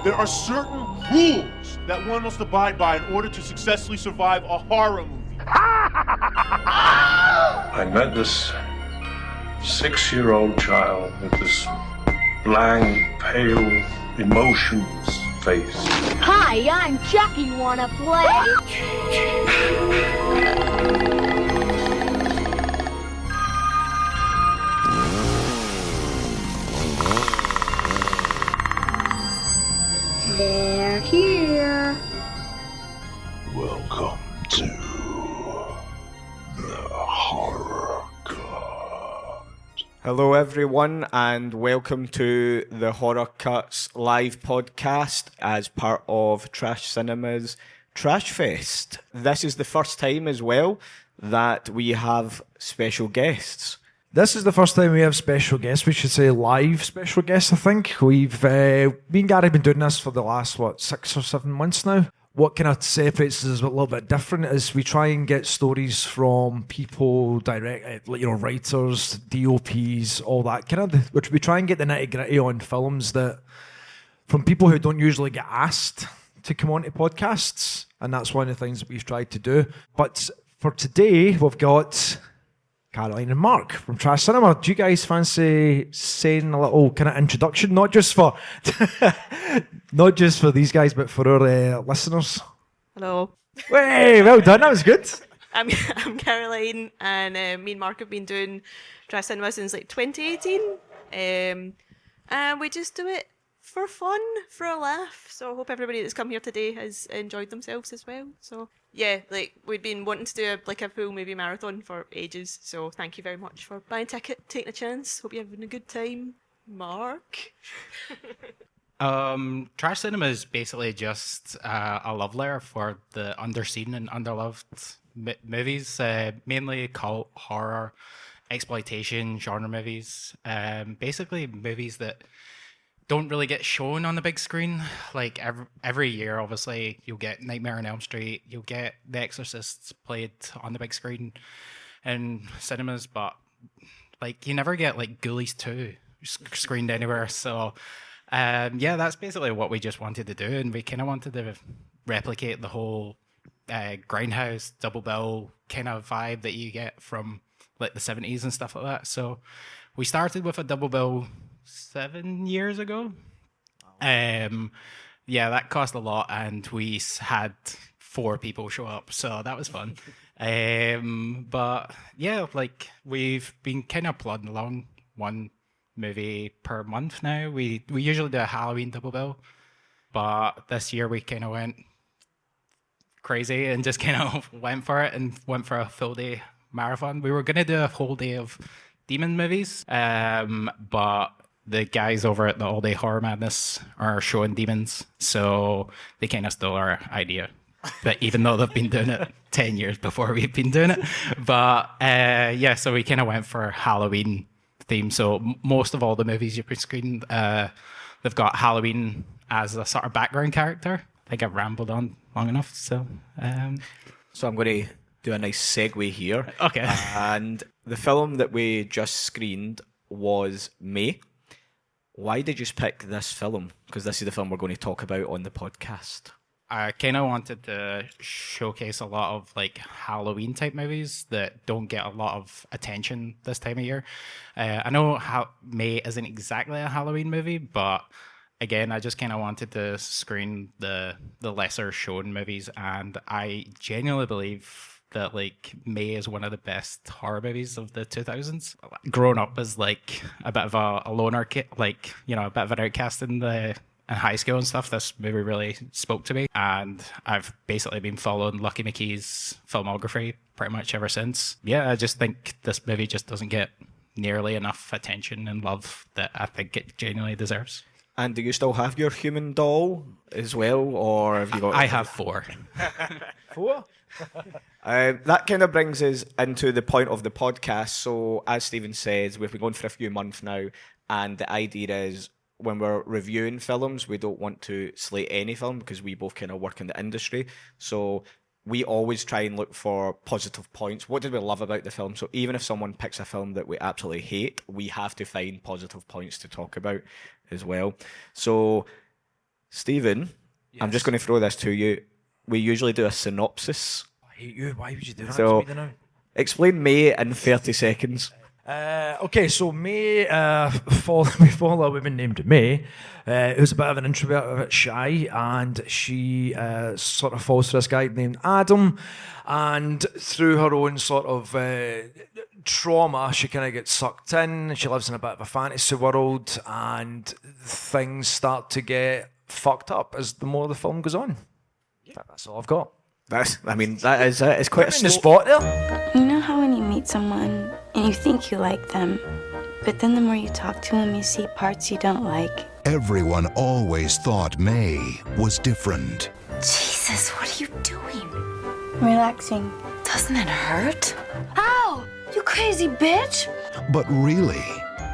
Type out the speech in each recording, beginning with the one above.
There are certain rules that one must abide by in order to successfully survive a horror movie. I met this 6-year-old child with this blank, pale, emotionless face. Hi, I'm Chucky. Wanna play? They're here. Welcome to the Horror Cut. Hello everyone and welcome to the Horror Cuts live podcast as part of Trash Cinema's Trash Fest. This is the first time as well that we have special guests. This is the first time we have special guests. We should say live special guests, I think. Me and Gary have been doing this for the last, 6 or 7 months now. What kind of separates us a little bit different is we try and get stories from people, writers, DOPs, all that kind of, which we try and get the nitty gritty on films that from people who don't usually get asked to come on to podcasts. And that's one of the things that we've tried to do. But for today, we've got Caroline and Mark from Trash Cinema. Do you guys fancy saying a little kind of introduction, not just for these guys, but for our listeners? Hello. Hey, well done. That was good. I'm Caroline, and me and Mark have been doing Trash Cinema since 2018. And we just do it for fun, for a laugh. So I hope everybody that's come here today has enjoyed themselves as well. So yeah, we've been wanting to do a full movie marathon for ages. So thank you very much for buying a ticket, taking a chance. Hope you're having a good time. Mark? Trash Cinema is basically just a love letter for the underseen and underloved movies, mainly cult, horror, exploitation, genre movies. Basically movies that don't really get shown on the big screen. Like every year, obviously, you'll get Nightmare on Elm Street, you'll get The Exorcist played on the big screen in cinemas, but you never get Ghoulies 2 screened anywhere. So that's basically what we just wanted to do, and we kind of wanted to replicate the whole grindhouse double bill kind of vibe that you get from the 70s and stuff like that. So we started with a double bill 7 years ago. That cost a lot, and we had 4 people show up, so that was fun. But yeah, we've been kind of plodding along, one movie per month now. We usually do a Halloween double bill, but this year we kind of went crazy and just kind of went for it and went for a full day marathon. We were going to do a whole day of demon movies, but the guys over at the All Day Horror Madness are showing demons, so they kind of stole our idea. But even though they've been doing it 10 years before we've been doing it. But so we kind of went for Halloween theme. So most of all the movies you've been screening, they've got Halloween as a sort of background character. I think I've rambled on long enough. So I'm going to do a nice segue here. Okay. And the film that we just screened was May. Why did you pick this film? Because this is the film we're going to talk about on the podcast. I kind of wanted to showcase a lot of Halloween type movies that don't get a lot of attention this time of year. I know May isn't exactly a Halloween movie, but again, I just kind of wanted to screen the lesser shown movies, and I genuinely believe that May is one of the best horror movies of the 2000s. Growing up as a bit of a loner kid, a bit of an outcast in high school and stuff, this movie really spoke to me, and I've basically been following Lucky McKee's filmography pretty much ever since. Yeah, I just think this movie just doesn't get nearly enough attention and love that I think it genuinely deserves. And do you still have your human doll as well, or have you got... I have 4. 4? That kind of brings us into the point of the podcast. So, as Stephen says, we've been going for a few months now, and the idea is when we're reviewing films, we don't want to slate any film because we both kind of work in the industry. So we always try and look for positive points. What did we love about the film? So even if someone picks a film that we absolutely hate, we have to find positive points to talk about as well. So Stephen, I'm just going to throw this to you. We usually do a synopsis. I hate you. Why would you do that So, to me now? explain May in 30 seconds. Okay, so May, we follow a woman named May, who's a bit of an introvert, a bit shy, and she sort of falls for this guy named Adam, and through her own sort of trauma, she kind of gets sucked in. She lives in a bit of a fantasy world, and things start to get fucked up as the more the film goes on. That's all I've got. That is it. It's quite a In the slow... spot there. You know how when you meet someone and you think you like them, but then the more you talk to them, you see parts you don't like? Everyone always thought May was different. Jesus, what are you doing? Relaxing. Doesn't it hurt? Ow! You crazy bitch! But really,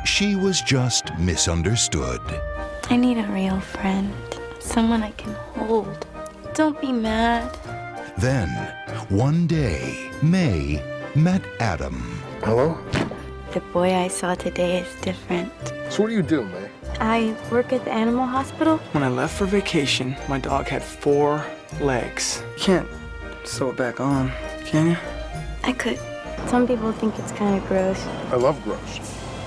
she was just misunderstood. I need a real friend. Someone I can hold. Don't be mad. Then, one day, May met Adam. Hello? The boy I saw today is different. So what do you do, May? I work at the animal hospital. When I left for vacation, my dog had 4 legs. You can't sew it back on, can you? I could. Some people think it's kind of gross. I love gross.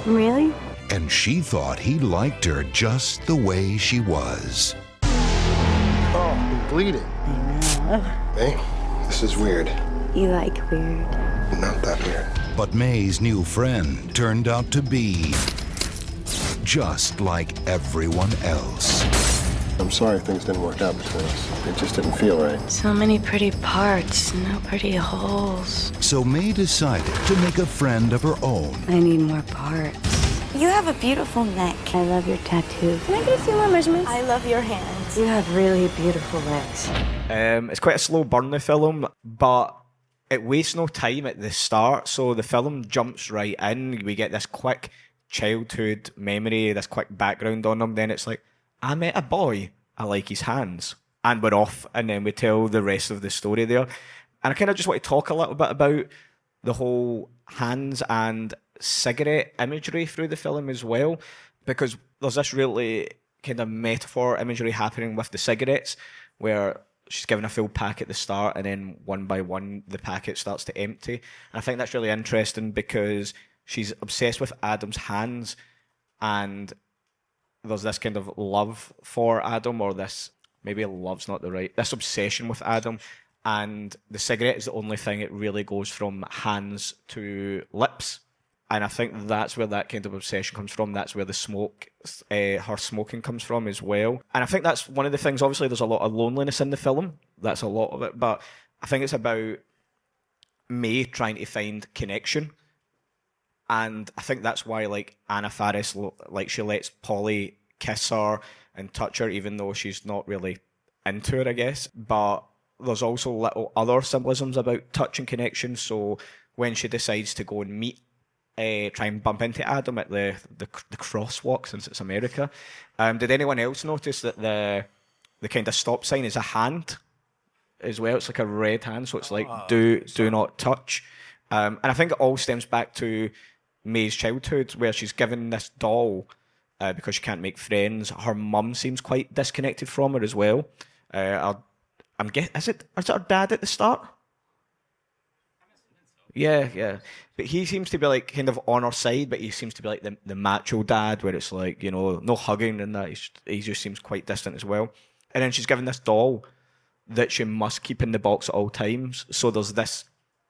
Really? And she thought he liked her just the way she was. Oh, I'm bleeding. May, this is weird. You like weird. Not that weird. But May's new friend turned out to be just like everyone else. I'm sorry things didn't work out between us. It just didn't feel right. So many pretty parts, no pretty holes. So May decided to make a friend of her own. I need more parts. You have a beautiful neck. I love your tattoo. Can I get a few more measurements? I love your hands. You have really beautiful legs. It's quite a slow burn, the film, but it wastes no time at the start, so the film jumps right in. We get this quick childhood memory, this quick background on him. Then it's like, I met a boy, I like his hands, and we're off, and then we tell the rest of the story there. And I kind of just want to talk a little bit about the whole hands and cigarette imagery through the film as well, because there's this really kind of metaphor imagery happening with the cigarettes, where she's given a full pack at the start, and then one by one the packet starts to empty. And I think that's really interesting because she's obsessed with Adam's hands, and there's this kind of love for Adam, or this, maybe love's not the right, this obsession with Adam, and the cigarette is the only thing it really goes from hands to lips. And I think that's where that kind of obsession comes from. That's where the smoke, her smoking comes from as well. And I think that's one of the things, obviously there's a lot of loneliness in the film. That's a lot of it. But I think it's about May trying to find connection. And I think that's why, like, Anna Faris, like, she lets Polly kiss her and touch her, even though she's not really into it, I guess. But there's also little other symbolisms about touch and connection. So when she decides to go and meet, try and bump into Adam at the crosswalk, since it's America. Did anyone else notice that the kind of stop sign is a hand as well? It's like a red hand, so it's like do not touch. And I think it all stems back to May's childhood, where she's given this doll because she can't make friends. Her mum seems quite disconnected from her as well. I'm guessing, is it her dad at the start? Yeah. But he seems to be like kind of on her side, but he seems to be like the macho dad, where it's like, you know, no hugging and that. He just seems quite distant as well. And then she's given this doll that she must keep in the box at all times. So there's this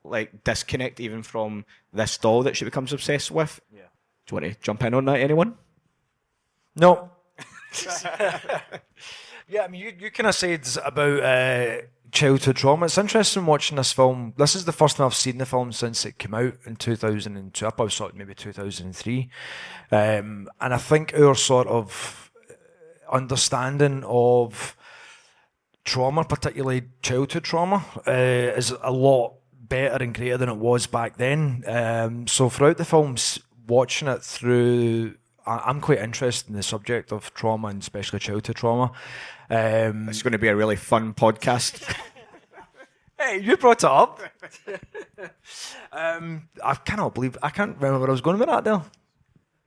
like disconnect even from this doll that she becomes obsessed with. Yeah. Do you want to jump in on that, anyone? No. Yeah, I mean, you kind of said about childhood trauma. It's interesting watching this film. This is the first time I've seen the film since it came out in 2002. I probably saw it maybe 2003. And I think our sort of understanding of trauma, particularly childhood trauma, is a lot better and greater than it was back then. So throughout the films, watching it through, I'm quite interested in the subject of trauma, and especially childhood trauma. It's going to be a really fun podcast. Hey, you brought it up. I can't remember what I was going with that there.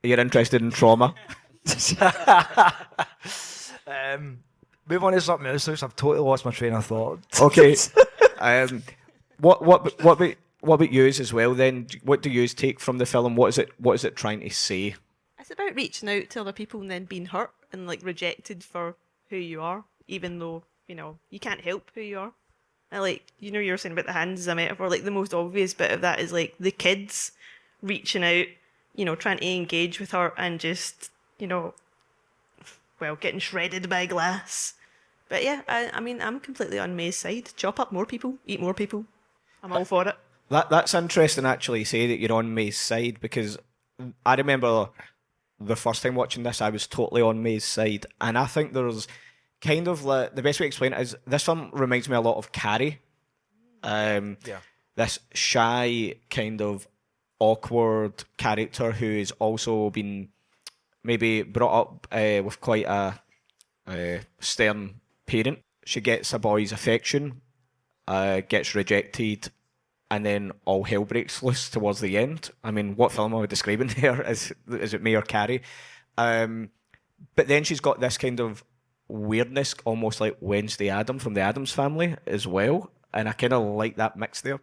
You're interested in trauma? Move on to something else. I've totally lost my train of thought. Okay. What about yous as well then? What do yous take from the film? What is it trying to say? It's about reaching out to other people and then being hurt and like rejected for who you are, even though, you can't help who you are. And like, you were saying about the hands as a metaphor, like the most obvious bit of that is like the kids reaching out, trying to engage with her and just, getting shredded by glass. But yeah, I mean, I'm completely on May's side. Chop up more people, eat more people. I'm all for it. That's interesting, actually, say that you're on May's side, because I remember the first time watching this, I was totally on May's side, and I think there's kind of like, the best way to explain it is this film reminds me a lot of Carrie. This shy, kind of awkward character who's also been maybe brought up with quite a stern parent. She gets a boy's affection, gets rejected, and then all hell breaks loose towards the end. I mean, what film am I describing there? Is it May or Carrie? But then she's got this kind of weirdness, almost like Wednesday Adam from the Addams Family as well, and I kind of like that mix there.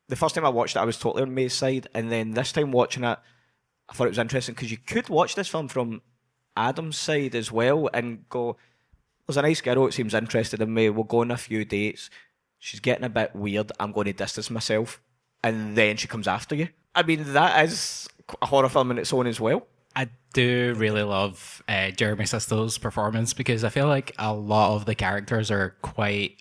The first time I watched it, I was totally on May's side, and then this time watching it, I thought it was interesting because you could watch this film from Adam's side as well and go, there's a nice girl that seems interested in me, we'll go on a few dates, she's getting a bit weird, I'm going to distance myself, and then she comes after you. I mean, that is a horror film in its own as well. I do really love Jeremy Sisto's performance, because I feel like a lot of the characters are quite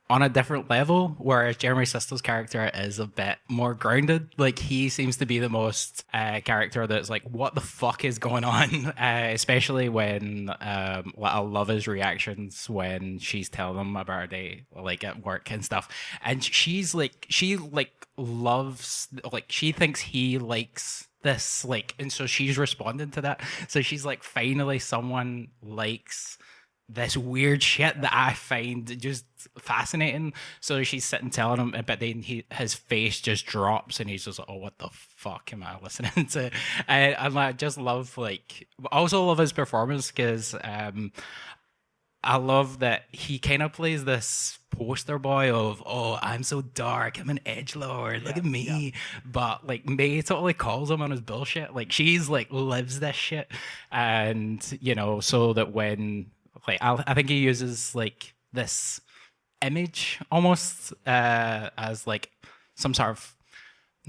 on a different level, whereas Jeremy Sisto's character is a bit more grounded. Like, he seems to be the most character that's like, what the fuck is going on? Especially when I love his reactions when she's telling him about her day, like at work and stuff. And she loves, like, she thinks he likes this, like, and so she's responding to that. So she's like, finally someone likes this weird shit that I find just fascinating. So she's sitting telling him, but then his face just drops and he's just like, oh, what the fuck am I listening to? And I just love, like, also love his performance, because I love that he kind of plays this poster boy of, oh, I'm so dark, I'm an edgelord, look at me. But like, May totally calls him on his bullshit. Like, she's like lives this shit. And so that when, like, I think he uses like this image almost as like some sort of,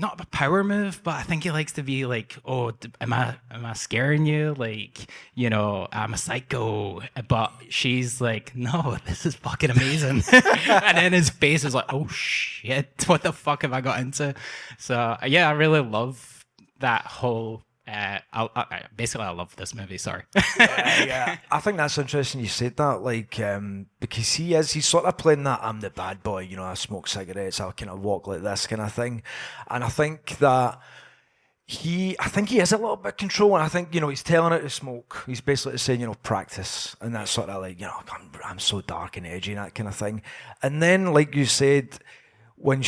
not a power move, but I think he likes to be like, oh, am I scaring you? Like, I'm a psycho. But she's like, no, this is fucking amazing. And then his face is like, oh shit, what the fuck have I got into? So yeah, I really love that whole. I love this movie. Sorry. Yeah. I think that's interesting you said that, like, because he's sort of playing that I'm the bad boy, I smoke cigarettes, I kind of walk like this kind of thing, and I think that he is a little bit controlling. I think he's telling her to smoke. He's basically saying practice, and that's sort of like I'm so dark and edgy and that kind of thing. And then, like you said, when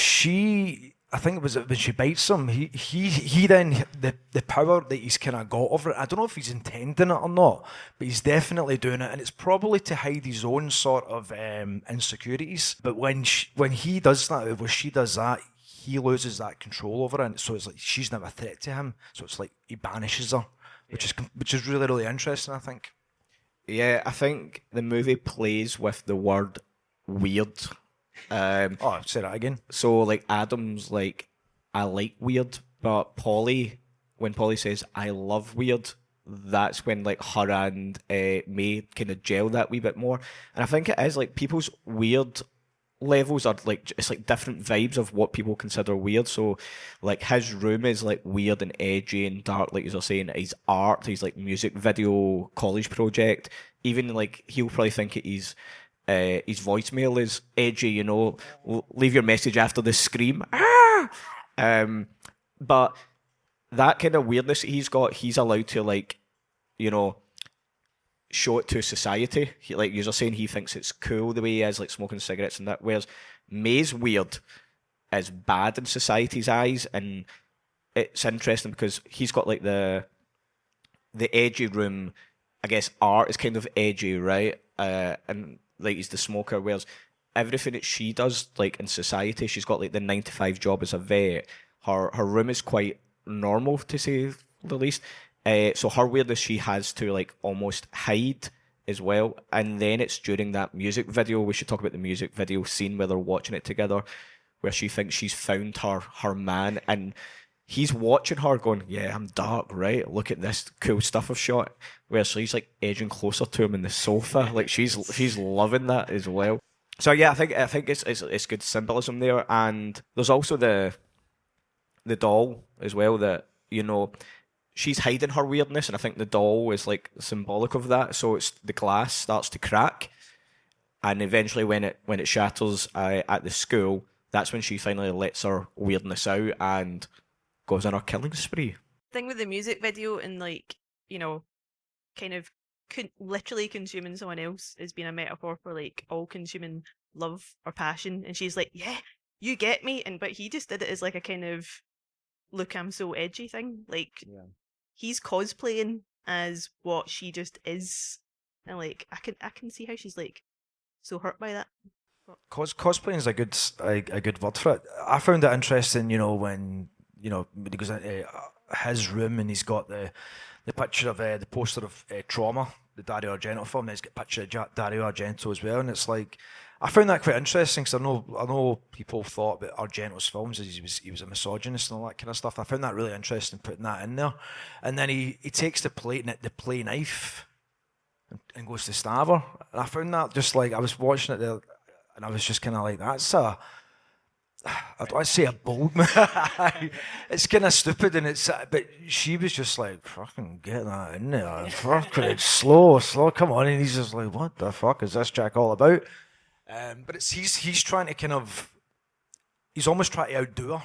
I think it was when she bites him, he then, the power that he's kind of got over it, I don't know if he's intending it or not, but he's definitely doing it, and it's probably to hide his own sort of insecurities. But when he does that, when she does that, he loses that control over it, so it's like she's never a threat to him, so it's like he banishes her, which is really, really interesting, I think. Yeah, I think the movie plays with the word weird. Say that again. So, like, Adam's like, I like weird, but when Polly says, I love weird, that's when, like, her and May kind of gel that wee bit more. And I think it is, like, people's weird levels are, like, it's, like, different vibes of what people consider weird. So, like, his room is, like, weird and edgy and dark, like you were saying. His art, his, like, music video college project, even, like, he'll probably think it is... his voicemail is edgy, leave your message after the scream. But that kind of weirdness he's got, he's allowed to, like, show it to society. Like you're saying, he thinks it's cool the way he is, like smoking cigarettes and that. Whereas May's weird is bad in society's eyes, and it's interesting because he's got like the edgy room. I guess art is kind of edgy, right? and like he's the smoker, whereas everything that she does, like in society, she's got like the 9 to 5 job as a vet. Her room is quite normal, to say the least. So her weirdness she has to like almost hide as well. And then it's during that music video. We should talk about the music video scene where they're watching it together, where she thinks she's found her man, and he's watching her going, yeah, I'm dark, right? Look at this cool stuff I've shot. Where she's like edging closer to him in the sofa. Like she's loving that as well. So yeah, I think it's good symbolism there. And there's also the doll as well, that, you know, she's hiding her weirdness, and I think the doll is like symbolic of that. So it's the glass starts to crack, and eventually when it shatters at the school, that's when she finally lets her weirdness out and goes on her killing spree. Thing with the music video and, like, you know, kind of literally consuming someone else has been a metaphor for like all consuming love or passion, and she's like, yeah, you get me, but he just did it as like a kind of look, I'm so edgy thing. Like, he's cosplaying as what she just is, and like I can see how she's like so hurt by that. Cosplaying is a good word for it. I found it interesting, you know, when he goes into his room and he's got the picture of the poster of Trauma, the Dario Argento film, and he's got a picture of Dario Argento as well, and it's like, I found that quite interesting, because I know people thought about Argento's films as he was a misogynist and all that kind of stuff. I found that really interesting, putting that in there. And then he takes the play knife and goes to stab her. And I found that just like, I was watching it there and I was just kind of like, that's I don't want to say a bold move. It's kind of stupid, but she was just like, fucking get that in there. Fucking slow, come on. And he's just like, what the fuck is this Jack all about? But he's trying to kind of, he's almost trying to outdo her,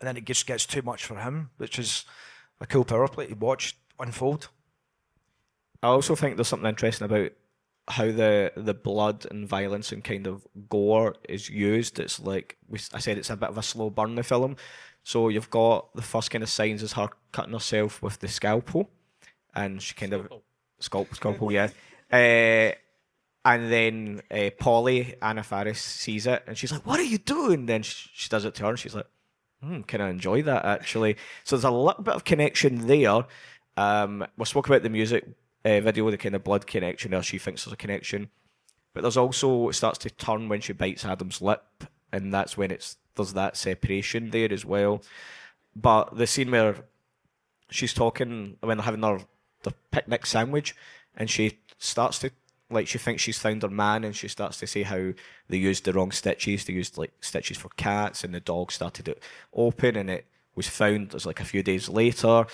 and then it just gets too much for him, which is a cool power play to watch unfold. I also think there's something interesting about how the blood and violence and kind of gore is used. It's like, I said, it's a bit of a slow burn, the film. So you've got the first kind of signs is her cutting herself with the scalpel, and she kind of scalpel, yeah. And then Polly, Anna Faris, sees it, and she's like, what are you doing? Then she does it to her, and she's like, can I enjoy that, actually? So there's a little bit of connection there. We spoke about the music video, the kind of blood connection there. She thinks there's a connection. But there's also, it starts to turn when she bites Adam's lip, and that's when there's that separation there as well. But the scene where she's talking, when they're having their picnic sandwich, and she starts to, like, she thinks she's found her man, and she starts to say how they used the wrong stitches. They used like stitches for cats, and the dog started to open, and it was found. It was like a few days later.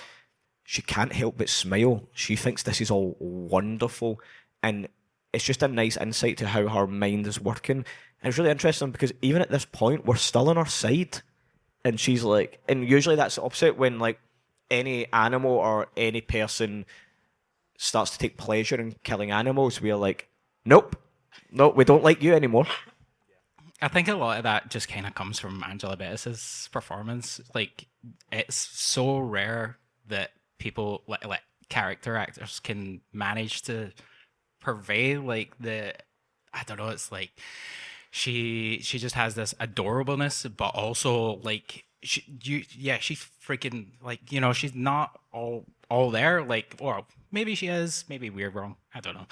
She can't help but smile. She thinks this is all wonderful, and it's just a nice insight to how her mind is working. And it's really interesting because even at this point, we're still on her side, and she's like, and usually that's the opposite when like any animal or any person starts to take pleasure in killing animals. We are like, nope, we don't like you anymore. I think a lot of that just kind of comes from Angela Bettis's performance. Like, it's so rare that people, like character actors, can manage to purvey like I don't know, it's like she just has this adorableness, but also like she's freaking, like, you know, she's not all there, like, or maybe she is, maybe we're wrong, I don't know.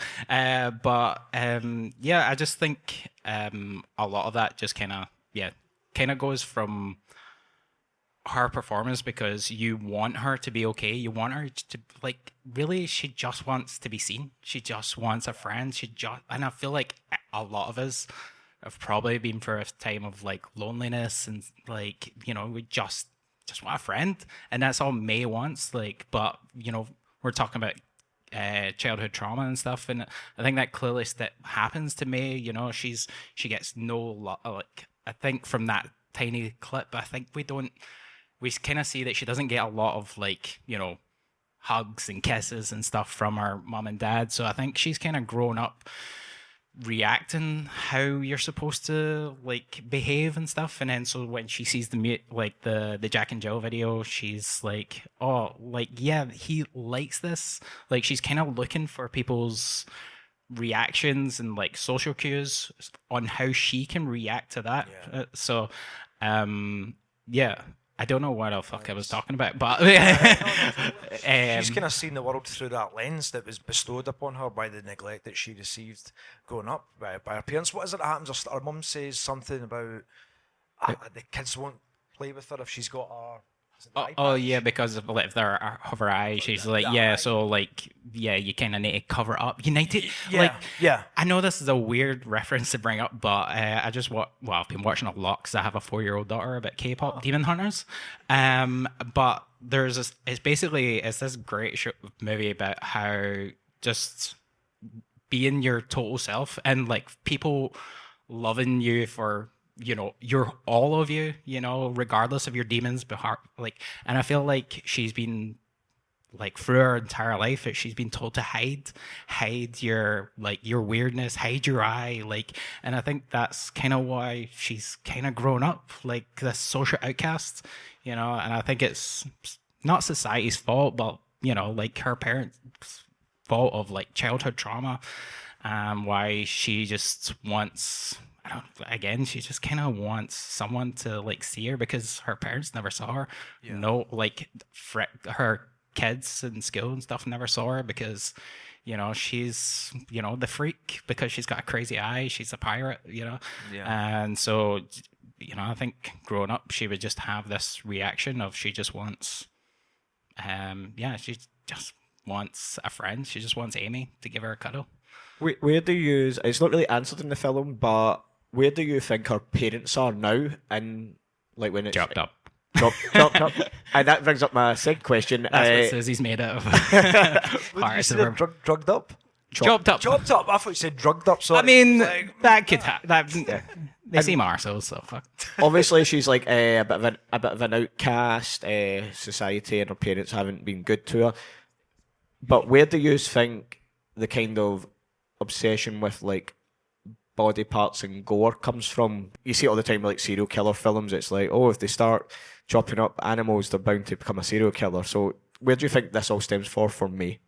But I just think a lot of that just kind of goes from her performance, because you want her to be okay. You want her to, like, really, she just wants to be seen. She just wants a friend. And I feel like a lot of us have probably been for a time of like loneliness, and like, you know, we just want a friend, and that's all May wants. Like, but you know, we're talking about childhood trauma and stuff, and I think that clearly happens to May. You know, she gets like, I think from that tiny clip, I think we kind of see that she doesn't get a lot of, like, you know, hugs and kisses and stuff from her mom and dad. So I think she's kind of grown up reacting how you're supposed to, like, behave and stuff. And then so when she sees the Jack and Jill video, she's like, oh, like, yeah, he likes this. Like, she's kind of looking for people's reactions and like social cues on how she can react to that. So, yeah. I don't know what the fuck I was talking about, but she's kind of seen the world through that lens that was bestowed upon her by the neglect that she received growing up by her parents. What is it that happens? Her mum says something about the kids won't play with her if she's got her. Oh yeah, because of like their of her eyes, she's like so like you kind of need to cover up. You need to I know this is a weird reference to bring up, but I've been watching a lot because I have a 4-year-old daughter about K-pop demon hunters. But there's this. It's this great movie about how just being your total self and like people loving you for. You're all of you, regardless of your demons, and I feel like she's been, like, through her entire life, she's been told to hide your weirdness, hide your eye, and I think that's kind of why she's kind of grown up, like this social outcast, and I think it's not society's fault, but, like her parents' fault of, like, childhood trauma, why she just wants... she just kind of wants someone to like see her because her parents never saw her. No, like her kids in school and stuff never saw her because, she's, the freak because she's got a crazy eye. She's a pirate, and so, I think growing up she would just have this reaction of she just wants, she just wants a friend. She just wants Amy to give her a cuddle. Where do you? It's not really answered in the film, but. Where do you think her parents are now? And like when it's chopped up, chopped up, and that brings up my second question. That's what Susie's made out of. Parts of her drugged up, chopped up. I thought you said drugged up. So I mean, that could happen. They seem arseholes, so fuck. Obviously, she's like a bit of an outcast. Society and her parents haven't been good to her. But where do you think the kind of obsession with like body parts and gore comes from? You see it all the time with like serial killer films. It's like, oh, if they start chopping up animals, they're bound to become a serial killer. So where do you think this all stems for me?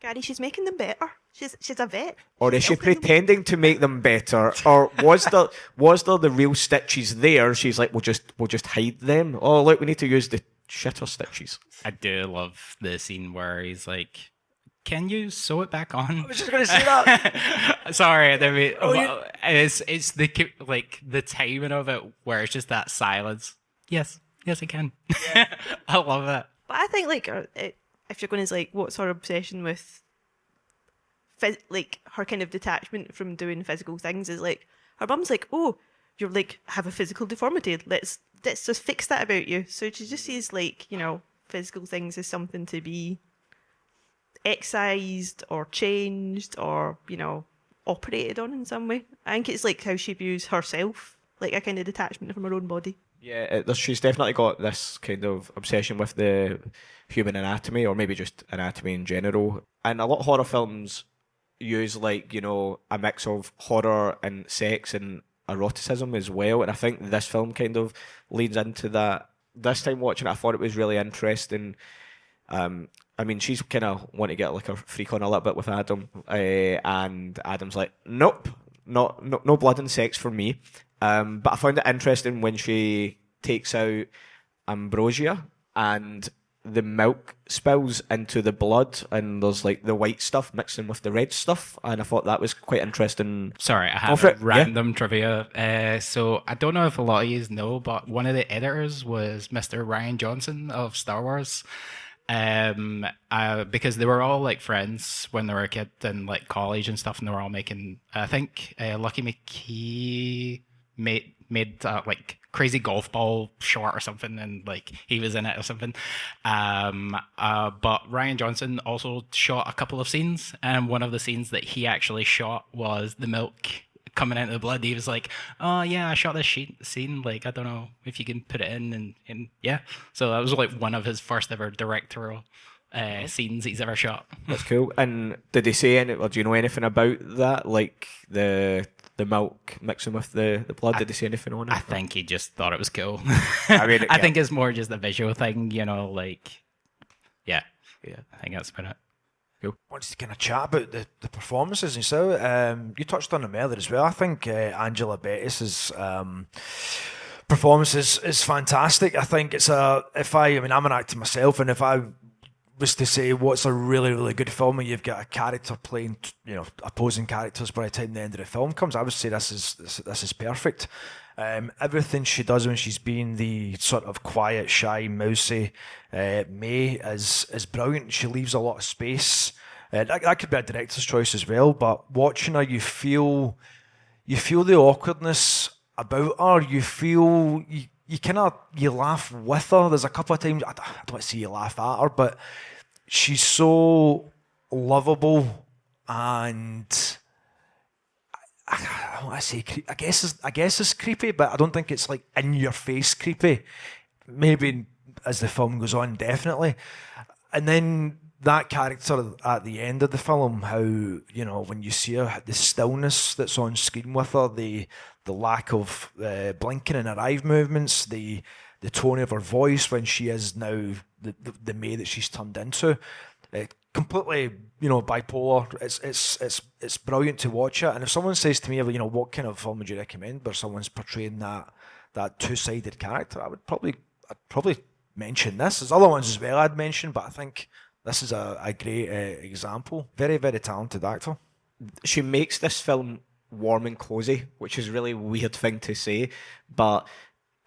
Gary, she's making them better. She's a vet. Or is she pretending to make them better? Or was there the real stitches there? She's like, we'll just hide them. Oh, look, we need to use the shitter stitches. I do love the scene where he's like, can you sew it back on? I was just going to say that. Sorry, I mean, it's the timing of it where it's just that silence. Yes, I can. Yeah. I love it. But I think if you're going to like, what's her obsession with, like her kind of detachment from doing physical things is like her mum's like, oh, you're like have a physical deformity. Let's just fix that about you. So she just sees like physical things as something to be excised or changed or operated on in some way. I think it's like how she views herself, like a kind of detachment from her own body. Yeah, she's definitely got this kind of obsession with the human anatomy, or maybe just anatomy in general. And a lot of horror films use like a mix of horror and sex and eroticism as well, and I think this film kind of leans into that. This time watching it, I thought it was really interesting. I mean, she's kind of want to get like a freak on a little bit with Adam, and Adam's like, nope, no blood and sex for me. But I found it interesting when she takes out ambrosia and the milk spills into the blood, and there's like the white stuff mixing with the red stuff, and I thought that was quite interesting. Sorry, I have a random trivia. So I don't know if a lot of you know, but one of the editors was Mr. Rian Johnson of Star Wars. Because they were all like friends when they were a kid and like college and stuff, and they were all making. I think Lucky McKee made like crazy golf ball short or something, and like he was in it or something. But Rian Johnson also shot a couple of scenes, and one of the scenes that he actually shot was the milk coming into the blood. He was like, oh yeah, I shot this scene, like I don't know if you can put it in, and yeah, so that was like one of his first ever directorial scenes he's ever shot. That's cool. And did they say any, or do you know anything about that, like the milk mixing with the blood? Did they say anything on it? I think he just thought it was cool. I mean, I think it's more just a visual thing, like I think that's about it. Wanted to kind of chat about the performances and so you touched on them earlier as well. I think Angela Bettis's performance is fantastic. I think it's I'm an actor myself, and if I was to say what's a really, really good film, and you've got a character playing, opposing characters by the time the end of the film comes, I would say this is perfect. Everything she does when she's being the sort of quiet, shy, mousy May is brilliant. She leaves a lot of space. That could be a director's choice as well, but watching her, you feel the awkwardness about her. You feel you laugh with her. There's a couple of times I don't want to say you laugh at her, but she's so lovable, and I don't want to say I guess it's creepy, but I don't think it's like in your face creepy. Maybe as the film goes on, definitely. And then that character at the end of the film, how when you see her, the stillness that's on screen with her, the lack of blinking in her eye movements, the tone of her voice when she is now the May that she's turned into, completely bipolar. It's brilliant to watch it. And if someone says to me, what kind of film would you recommend where someone's portraying that two-sided character, I'd probably mention this. There's other ones as well I'd mention, but I think this is a great example. Very, very talented actor. She makes this film warm and cozy, which is a really weird thing to say, but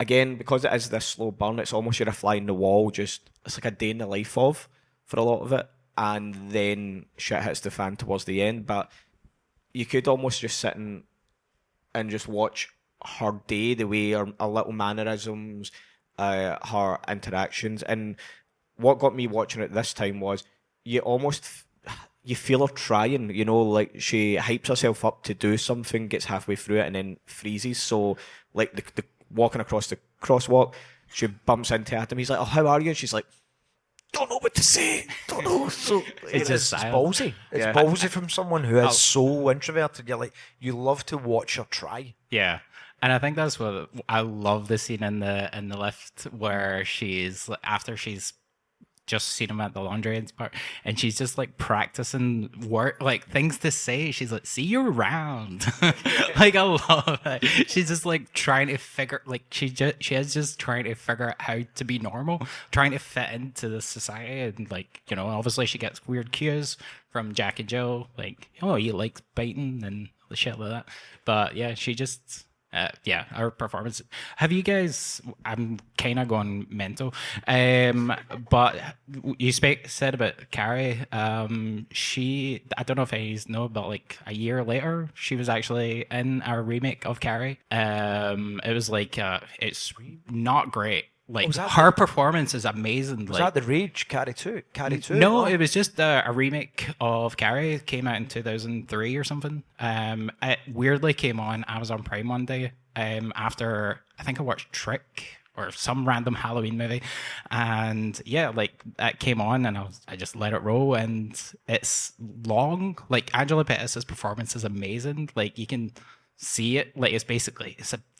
again, because it is this slow burn, it's almost you're a fly in the wall. It's like a day in the life of for a lot of it, and then shit hits the fan towards the end. But you could almost just sit and just watch her day, the way her little mannerisms, her interactions. And what got me watching it this time was you feel her trying, like she hypes herself up to do something, gets halfway through it and then freezes. So like the walking across the crosswalk, she bumps into Adam, he's like, "Oh, how are you?" And she's like, "Don't know what to say, don't know." So it's ballsy. It's ballsy from someone who is so introverted. You love to watch her try. Yeah. And I think that's what I love, the scene in the lift where she's after she's just seen him at the laundry part, and she's just like practicing like things to say. She's like, "See you around." Like, I love it. She's just like trying to figure, like she is just trying to figure out how to be normal, trying to fit into the society, and like obviously she gets weird cues from Jack and Jill, like, "Oh, you like biting," and the shit like that. But yeah, she just. Our performance. Have you guys? I'm kind of going mental. But you said about Carrie. She. I don't know if you know, but like a year later, she was actually in our remake of Carrie. It was like it's not great. Like her performance is amazing. Was that the Rage Carrie 2? Carrie 2? No, it was just a remake of Carrie. It came out in 2003 or something. It weirdly came on Amazon Prime one day after I think I watched Trick or some random Halloween movie, and yeah, like that came on and I just let it roll, and it's long. Like Angela Bettis's performance is amazing. Like you can see it, like it's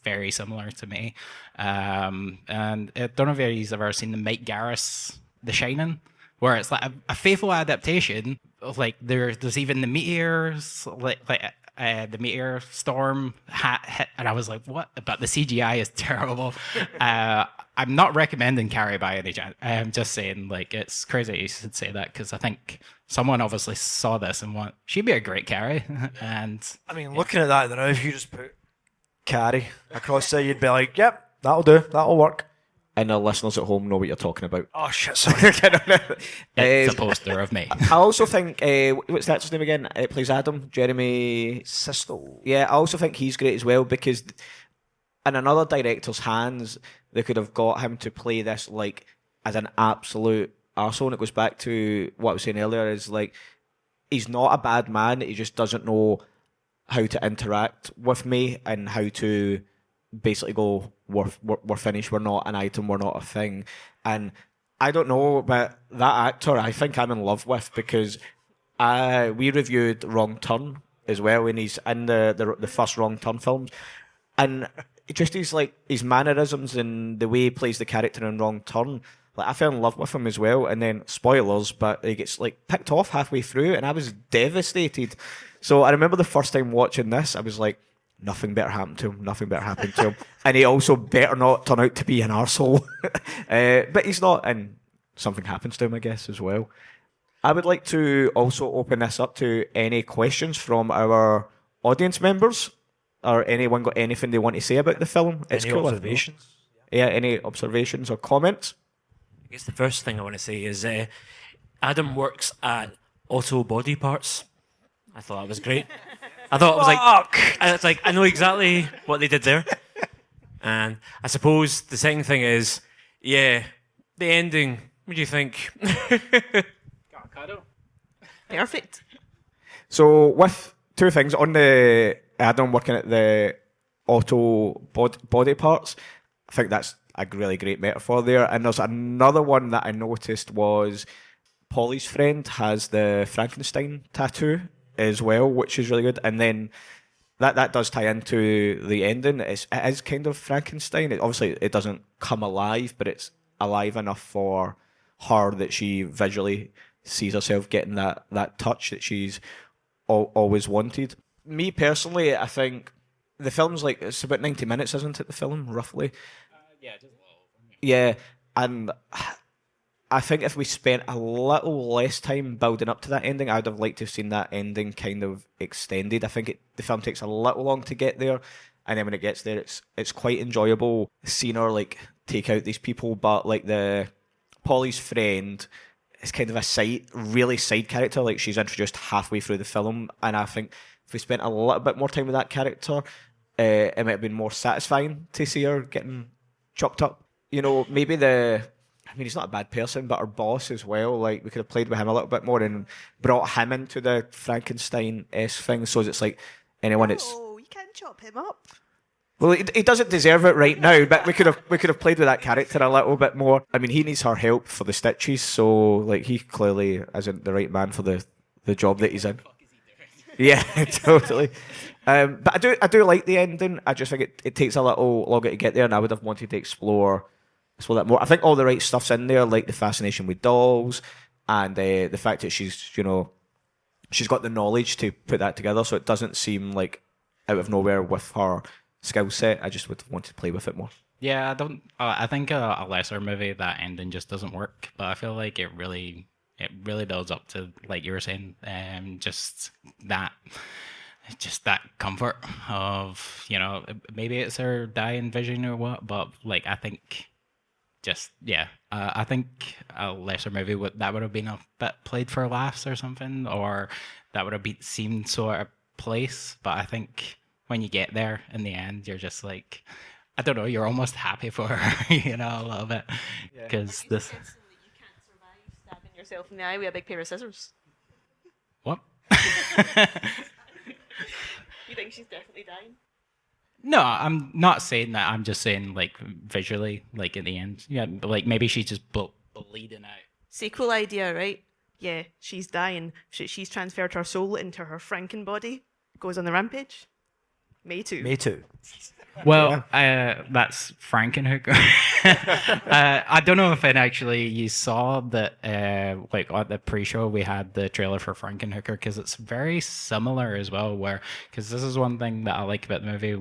very similar to me. And I don't know if you've ever seen the Mike Garris The Shining, where it's like a faithful adaptation. Like there's even the meteors, like the meteor storm hit, and I was like, what? But the CGI is terrible. I'm not recommending Carrie by any chance. I'm just saying, like, it's crazy you should say that, because I think someone obviously saw this and she'd be a great Carrie. And I mean, looking at that now, if you just put Carrie across there, you'd be like, "Yep, that'll do, that'll work." And the listeners at home know what you're talking about. Oh shit! Sorry. It's a poster of me. I also think what's that his name again? It plays Adam, Jeremy Sisto. Yeah, I also think he's great as well, because in another director's hands, they could have got him to play this like as an absolute arsehole. And it goes back to what I was saying earlier: is like he's not a bad man; he just doesn't know how to interact with me and how to basically go, we're finished, we're not an item, we're not a thing. And I don't know, but that actor I think I'm in love with, because we reviewed Wrong Turn as well, when he's in the first Wrong Turn films, and just his mannerisms and the way he plays the character in Wrong Turn, Like, I fell in love with him as well, and then spoilers, but he gets like picked off halfway through, and I was devastated. So I remember the first time watching this, I was like, nothing better happened to him, nothing better happened to him, and he also better not turn out to be an arsehole. But he's not, and something happens to him, I guess, as well. I would like to also open this up to any questions from our audience members, or anyone got anything they want to say about the film. It's Any cool observations? Yeah, any observations or comments? I guess the first thing I want to say is Adam works at Auto Body Parts. I thought that was great. I thought it was I know exactly what they did there. And I suppose the second thing is, the ending. What do you think? Perfect. So with two things on the Adam working at the auto body parts, I think that's a really great metaphor there. And there's another one that I noticed was Polly's friend has the Frankenstein tattoo as well, which is really good. And then that does tie into the ending. It is kind of Frankenstein. Obviously, it doesn't come alive, but it's alive enough for her that she visually sees herself getting that touch that she's always wanted. Me personally, I think the film's like, it's about 90 minutes, isn't it, the film, roughly? Yeah, and I think if we spent a little less time building up to that ending, I would have liked to have seen that ending kind of extended. I think the film takes a little long to get there, and then when it gets there, it's quite enjoyable seeing her like take out these people. But like the Polly's friend is kind of a really side character. Like, she's introduced halfway through the film, and I think if we spent a little bit more time with that character, it might have been more satisfying to see her getting chopped up. You know, maybe he's not a bad person, but our boss as well, like, we could have played with him a little bit more and brought him into the Frankenstein-esque thing, so it's like anyone Oh, you can't chop him up. Well, he doesn't deserve it right now, but we could have played with that character a little bit more. I mean, he needs her help for the stitches, so like he clearly isn't the right man for the job that he's in. Yeah, totally. But I do like the ending. I just think it takes a little longer to get there, and I would have wanted to explore that more. I think all the right stuff's in there, like the fascination with dolls, and the fact that she's got the knowledge to put that together, so it doesn't seem like out of nowhere with her skill set. I just would have wanted to play with it more. Yeah, I don't. I think a lesser movie, that ending just doesn't work. But I feel like it really builds up to, like you were saying, just that comfort of, you know, maybe it's her dying vision or what. But like, I think I think a lesser movie would have been a bit played for laughs or something, or that would have seemed so out of place. But I think when you get there in the end, you're just like, I don't know, you're almost happy for her, you know, a little bit, because this. You can't survive stabbing yourself in the eye with a big pair of scissors. What? You think she's definitely dying? No, I'm not saying that. I'm just saying, like, visually, like, at the end. Yeah, but, like, maybe she's just bleeding out. See, cool idea, right? Yeah, she's dying. She's transferred her soul into her Franken body. Goes on the rampage. Me too. Well, that's Frankenhooker. I don't know if you saw that, like at the pre-show we had the trailer for Frankenhooker, because it's very similar as well. Because this is one thing that I like about the movie,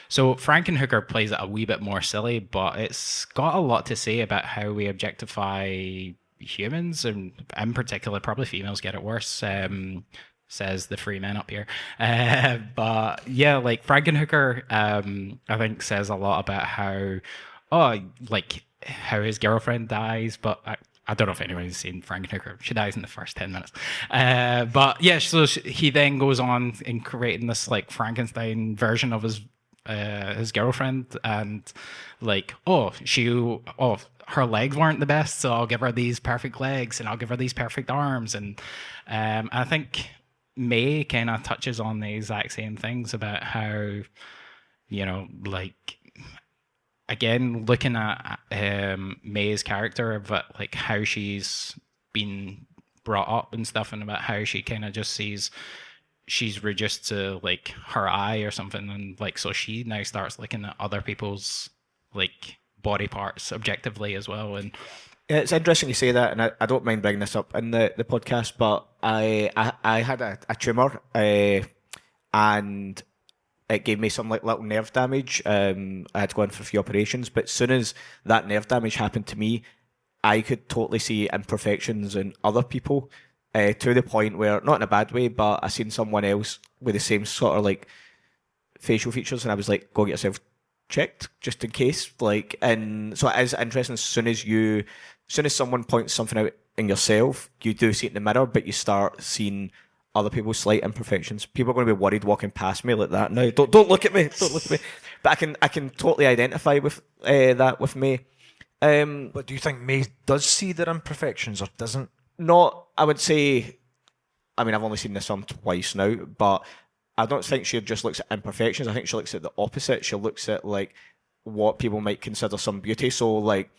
so Frankenhooker plays it a wee bit more silly, but it's got a lot to say about how we objectify humans, and in particular, probably females get it worse. Says the free men up here. But yeah, like Frankenhooker, I think says a lot about how his girlfriend dies, but I don't know if anyone's seen Frankenhooker. She dies in the first 10 minutes. But yeah, so he then goes on in creating this like Frankenstein version of his girlfriend, and like, her legs weren't the best, so I'll give her these perfect legs, and I'll give her these perfect arms, and I think May kind of touches on the exact same things about how, you know, like, again, looking at May's character, but like how she's been brought up and stuff, and about how she kind of just sees she's reduced to like her eye or something, and like, so she now starts looking at other people's like body parts objectively as well. And yeah, it's interesting you say that, and I don't mind bringing this up in the podcast, but I had a tumour, and it gave me some like little nerve damage. I had to go in for a few operations, but as soon as that nerve damage happened to me, I could totally see imperfections in other people, to the point where, not in a bad way, but I seen someone else with the same sort of like facial features, and I was like, go get yourself checked just in case. Like, and so it is interesting. As soon as someone points something out in yourself, you do see it in the mirror, but you start seeing other people's slight imperfections. People are going to be worried walking past me like that now. Don't look at me. Don't look at me. But I can totally identify with that with me. But do you think May does see their imperfections or doesn't? Not, I would say. I mean, I've only seen this film twice now, but I don't think she just looks at imperfections. I think she looks at the opposite. She looks at like what people might consider some beauty. So like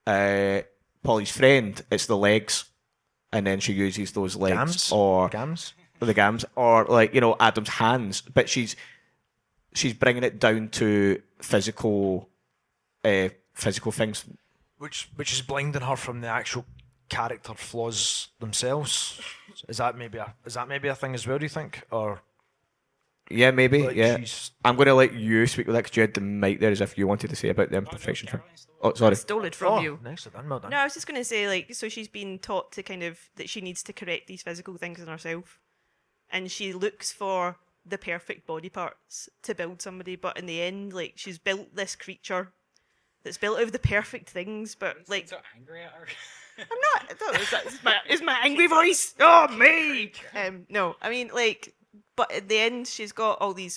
Polly's friend, it's the legs, and then she uses those legs Gams? or Gams? the gams, or like, you know, Adam's hands. But she's bringing it down to physical things. Which is blinding her from the actual character flaws themselves. Is that maybe a thing as well, do you think? Or yeah, maybe. like Yeah, I'm going to let you speak with that because you had the mic there as if you wanted to say about the imperfection. Oh, sorry. Stole it from you. Nicely done, well done. No, I was just going to say, like, so she's been taught to kind of, that she needs to correct these physical things in herself. And she looks for the perfect body parts to build somebody. But in the end, like, she's built this creature that's built out of the perfect things. But, like, so angry at her. I'm not, I thought it's my angry voice. Oh, me! No, I mean, like, but at the end, she's got all the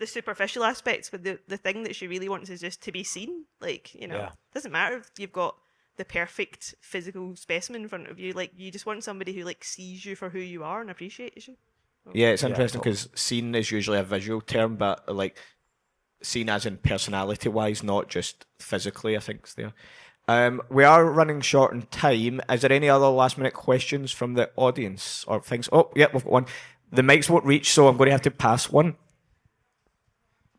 superficial aspects, but the thing that she really wants is just to be seen. Like, you know, doesn't matter if you've got the perfect physical specimen in front of you. Like, you just want somebody who like sees you for who you are and appreciates you. Yeah, it's interesting because seen is usually a visual term, but like seen as in personality wise, not just physically. I think it's there. We are running short on time. Is there any other last minute questions from the audience or things? Oh, yeah, we've got one. The mics won't reach, so I'm going to have to pass one.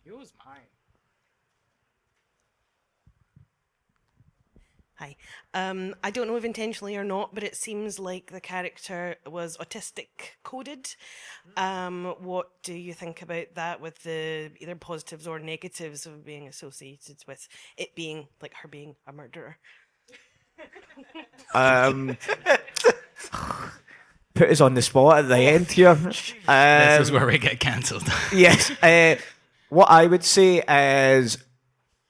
Use mine. Hi. I don't know if intentionally or not, but it seems like the character was autistic coded. What do you think about that, with the either positives or negatives of being associated with it being like her being a murderer? Put us on the spot at the end here. This is where we get cancelled. Yes. What I would say is,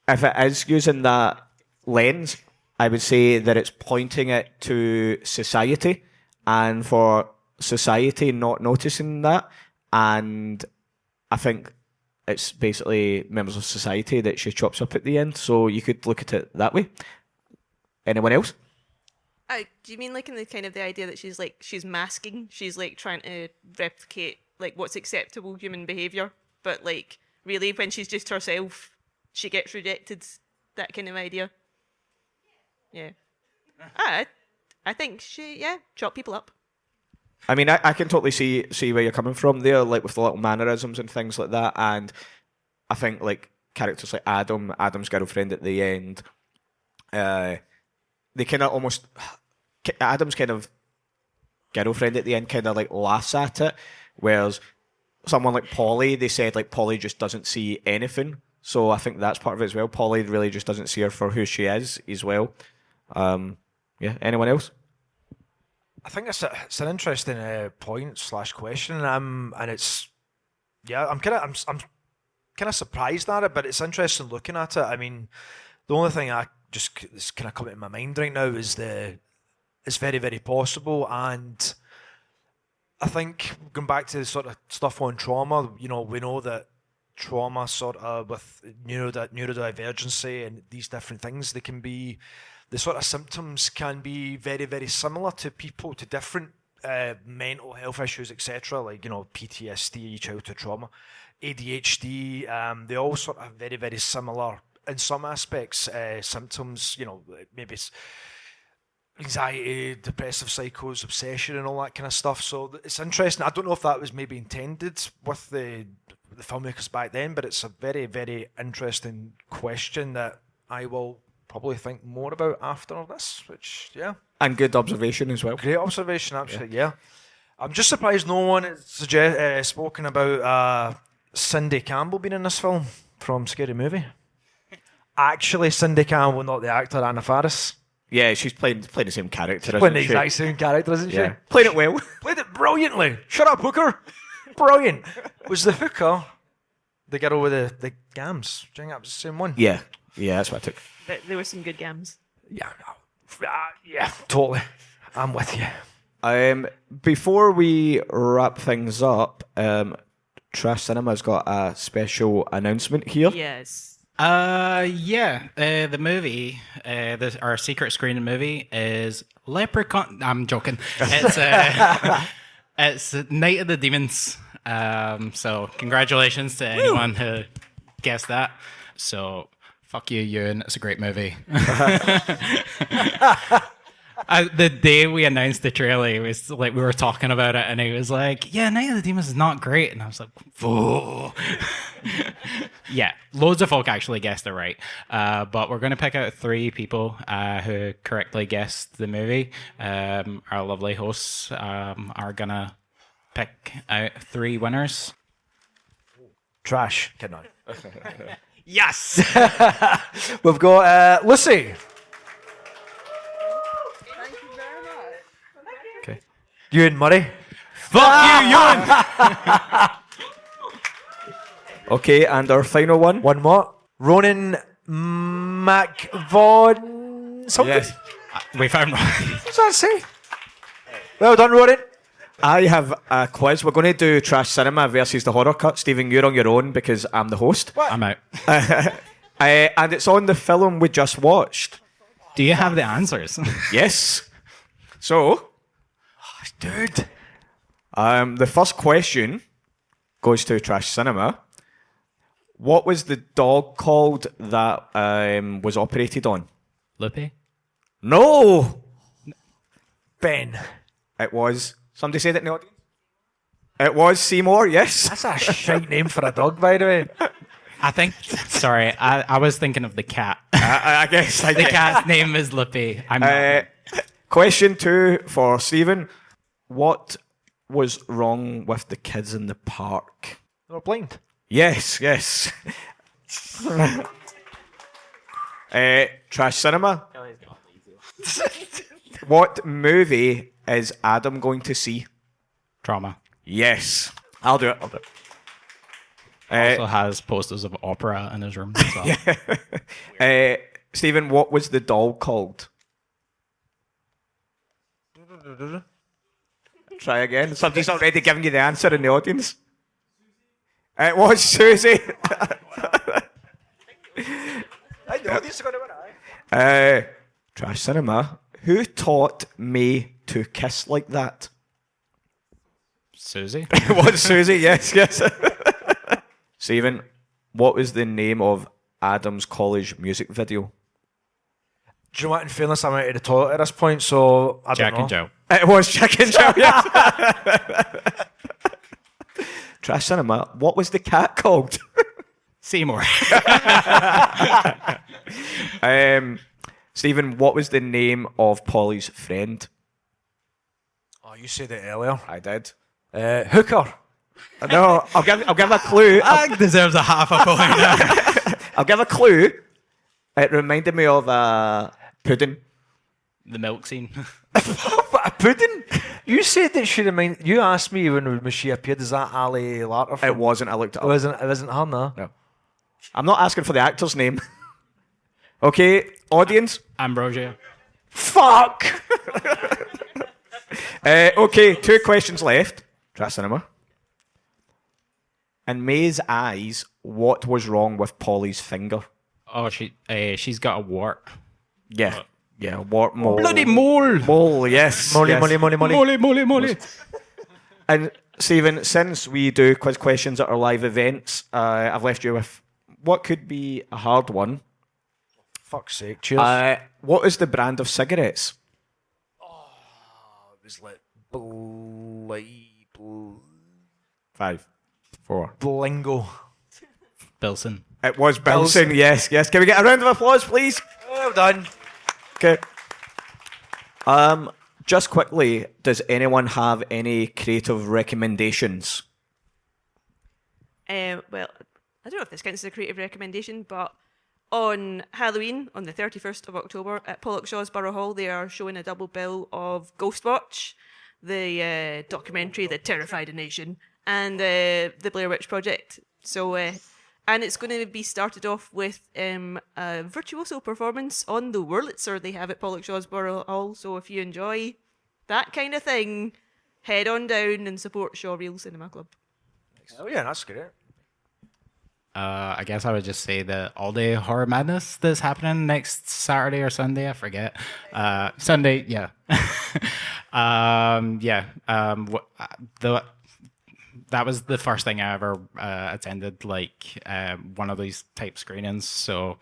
if it is using that lens, I would say that it's pointing it to society, and for society not noticing that, and I think it's basically members of society that she chops up at the end, so you could look at it that way. Anyone else? Do you mean like in the kind of the idea that she's masking, she's like trying to replicate like what's acceptable human behaviour, but like really when she's just herself, she gets rejected, that kind of idea? Yeah. I think chop people up. I mean, I can totally see where you're coming from there, like with the little mannerisms and things like that, and I think like characters like Adam's girlfriend at the end, they kind of almost, Adam's kind of girlfriend at the end kind of like laughs at it, whereas someone like Polly, they said like Polly just doesn't see anything, so I think that's part of it as well. Polly really just doesn't see her for who she is as well. Yeah, anyone else? I think it's an interesting point / question, and it's I'm kind of surprised at it, but it's interesting looking at it. I mean, the only thing that's kind of coming to my mind right now is it's very, very possible, and I think going back to the sort of stuff on trauma, you know, we know that trauma sort of with neurodivergency and these different things, the sort of symptoms can be very, very similar to people, to different mental health issues, etc. Like, you know, PTSD, childhood trauma, ADHD, they all sort of very, very similar in some aspects, symptoms, you know, maybe it's anxiety, depressive cycles, obsession and all that kind of stuff. So it's interesting. I don't know if that was maybe intended with the filmmakers back then, but it's a very, very interesting question that I will probably think more about after this, which, yeah. And good observation as well. Great observation, actually, yeah. I'm just surprised no one has spoken about Cindy Campbell being in this film from Scary Movie. Actually, Cindy Campbell, not the actor, Anna Faris. Yeah, she's playing the same character, Playing the exact same character, isn't Yeah. she? Played it well. Played it brilliantly. Shut up, hooker. Brilliant. Was the hooker the girl with the gams? Do you think that was the same one? Yeah, that's what I took. There were some good games. Yeah, yeah, totally. I'm with you. Before we wrap things up, Trash Cinema's got a special announcement here. Yes. The movie, our secret screening movie is Leprechaun. I'm joking. It's it's Night of the Demons. So congratulations to anyone who guessed that. So fuck you, Ewan. It's a great movie. The day we announced the trailer, it was like we were talking about it, and he was like, "Yeah, Night of the Demons is not great," and I was like, "Whoa." Yeah, loads of folk actually guessed it right, but we're going to pick out 3 people who correctly guessed the movie. Our lovely hosts are going to pick out 3 winners. Trash. Kidding on. Yes! We've got Lucy. Okay. Ewan Murray. Fuck you, Ewan! Okay, and our final one. One more. Ronan McVaughn. Something. Yes. We found one. What's that say? Well done, Ronan. I have a quiz. We're going to do Trash Cinema versus the Horror Cut. Stephen, you're on your own because I'm the host. What? I'm out. And it's on the film we just watched. Do you have the answers? Yes. So, Dude. the first question goes to Trash Cinema. What was the dog called that was operated on? Lupe? No! Ben. It was... Somebody said it in the audience? It was Seymour, yes. That's a shite name for a dog, by the way. I think... Sorry, I was thinking of the cat. I guess. The cat's name is Lupe. I'm not. Question 2 for Stephen. What was wrong with the kids in the park? They were blind. Yes. Trash Cinema. What movie is Adam going to see? Trauma. Yes. I'll do it. Also has posters of opera in his room as well. Stephen, what was the doll called? Try again. Somebody's already given you the answer in the audience. It was Susie. Trash Cinema. Who taught May to kiss like that? Susie? It was Susie, yes. Stephen, what was the name of Adam's college music video? Do you know what? In fairness, I'm out of the toilet at this point, so I Jack don't know. and Joe. It was Jack and Joe, yes. Trash Cinema, what was the cat called? Seymour. Stephen, what was the name of Polly's friend? Oh, you said it earlier. I did. Hooker. No, I'll give a clue. Ag deserves a half a point. I'll give a clue. It reminded me of pudding. The milk scene. What, a pudding? You said that she remind. You asked me when she appeared. Is that Ali Larter? It wasn't. I looked it up. It wasn't her, no. No. I'm not asking for the actor's name. Okay, audience. Ambrosia. Fuck! Okay, 2 questions left. Trash Cinema. In May's eyes, what was wrong with Polly's finger? Oh, she's got a wart. Yeah. Yeah, wart, mole. Bloody mole! Mole, yes. Molly, yes. Molly. And Stephen, since we do quiz questions at our live events, I've left you with what could be a hard one. Fuck's sake, cheers. What is the brand of cigarettes? It was like 5, 4. Blingo. Bilson. It was Bilson, yes. Can we get a round of applause, please? Well done. Okay. Just quickly, does anyone have any creative recommendations? Well, I don't know if this counts as a creative recommendation, but on Halloween, on the 31st of October, at Pollockshaw's Borough Hall, they are showing a double bill of Ghostwatch, the documentary that terrified a nation, and the Blair Witch Project. So, and it's going to be started off with a virtuoso performance on the Wurlitzer they have at Pollockshaw's Borough Hall. So if you enjoy that kind of thing, head on down and support Shaw Reel Cinema Club. Oh yeah, that's great. I guess I would just say the all-day horror madness that's happening next Saturday or Sunday. I forget. Sunday, yeah. That was the first thing I ever attended, like one of these type screenings. So,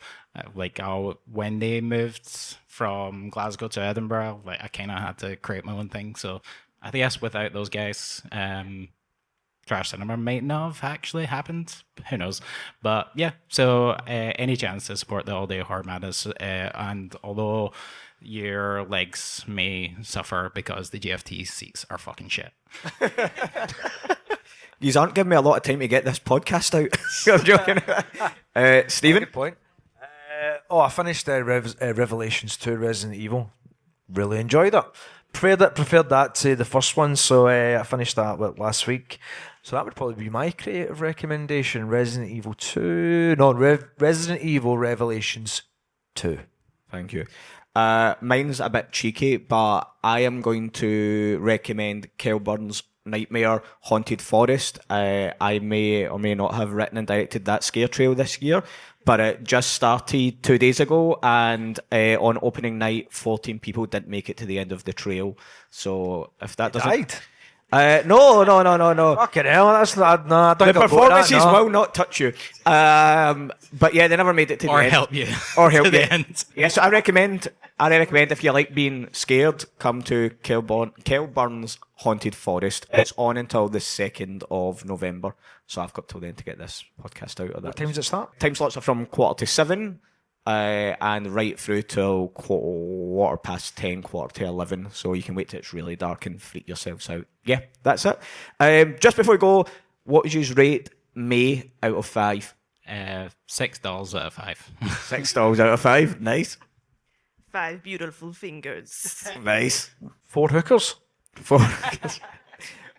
when they moved from Glasgow to Edinburgh, like I kind of had to create my own thing. So, I guess without those guys, Trash Cinema might not have actually happened. Who knows? But yeah, so any chance to support the All Day Horror Madness, and although your legs may suffer because the GFT seats are fucking shit. You aren't giving me a lot of time to get this podcast out. I'm joking. Stephen? Good point. I finished Revelations 2 Resident Evil. Really enjoyed it. Preferred that to the first one, so I finished that last week. So that would probably be my creative recommendation. Resident Evil 2. No, Resident Evil Revelations 2. Thank you. Mine's a bit cheeky, but I am going to recommend Kel Burns' Nightmare Haunted Forest. I may or may not have written and directed that scare trail this year, but it just started 2 days ago, and on opening night, 14 people didn't make it to the end of the trail. So if that doesn't... Died? No. Fucking hell, that's not... No, I don't the performances will not touch you. But yeah, they never made it to the end. Or help you. Or help to you. the end. Yeah, so I recommend if you like being scared, come to Kel Burns' Haunted Forest. It's on until the 2nd of November. So I've got till then to get this podcast out of that. What time does it start? Time slots are from 7:15 and right through till 10:15, 11. So you can wait till it's really dark and freak yourselves out. Yeah, that's it. Just before we go, what would you rate May out of 5? $6 out of 5. $6 out of 5. Nice. 5 beautiful fingers. Nice. 4 hookers. 4 hookers.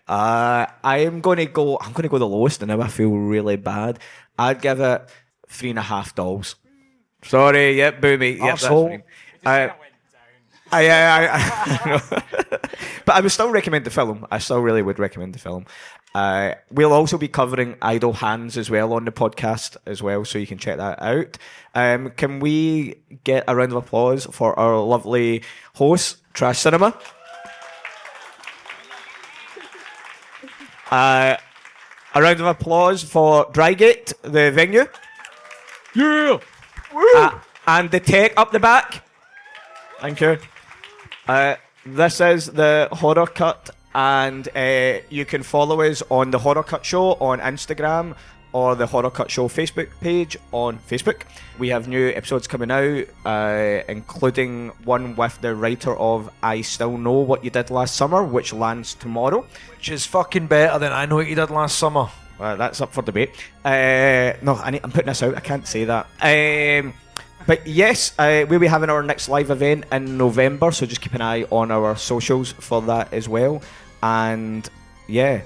I'm gonna go the lowest, and now I feel really bad. I'd give it $3.5. Sorry, yep, boo me. Yep, that's fine. But I would still recommend the film. I still really would recommend the film. We'll also be covering Idle Hands as well on the podcast as well, so you can check that out. Can we get a round of applause for our lovely host, Trash Cinema? A round of applause for Drygate, the venue. Yeah! And the tech up the back. Thank you. This is the Horror Cut, and you can follow us on the Horror Cut Show on Instagram or the Horror Cut Show Facebook page on Facebook. We have new episodes coming out, including one with the writer of I Still Know What You Did Last Summer, which lands tomorrow. Which is fucking better than I Know What You Did Last Summer. That's up for debate. No, I'm putting this out. I can't say that. But yes, we'll be having our next live event in November, so just keep an eye on our socials for that as well. And yeah,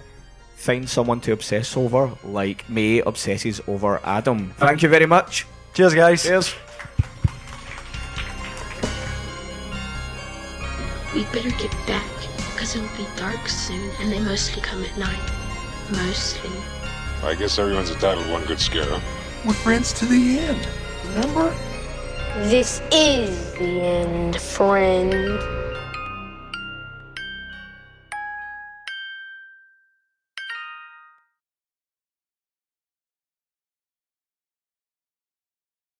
find someone to obsess over like May obsesses over Adam. Thank you very much. Cheers, guys. Cheers. We better get back, because it'll be dark soon, and they mostly come at night. Mostly. I guess everyone's entitled to one good scare, huh? We're friends to the end, remember? This is the end, friend.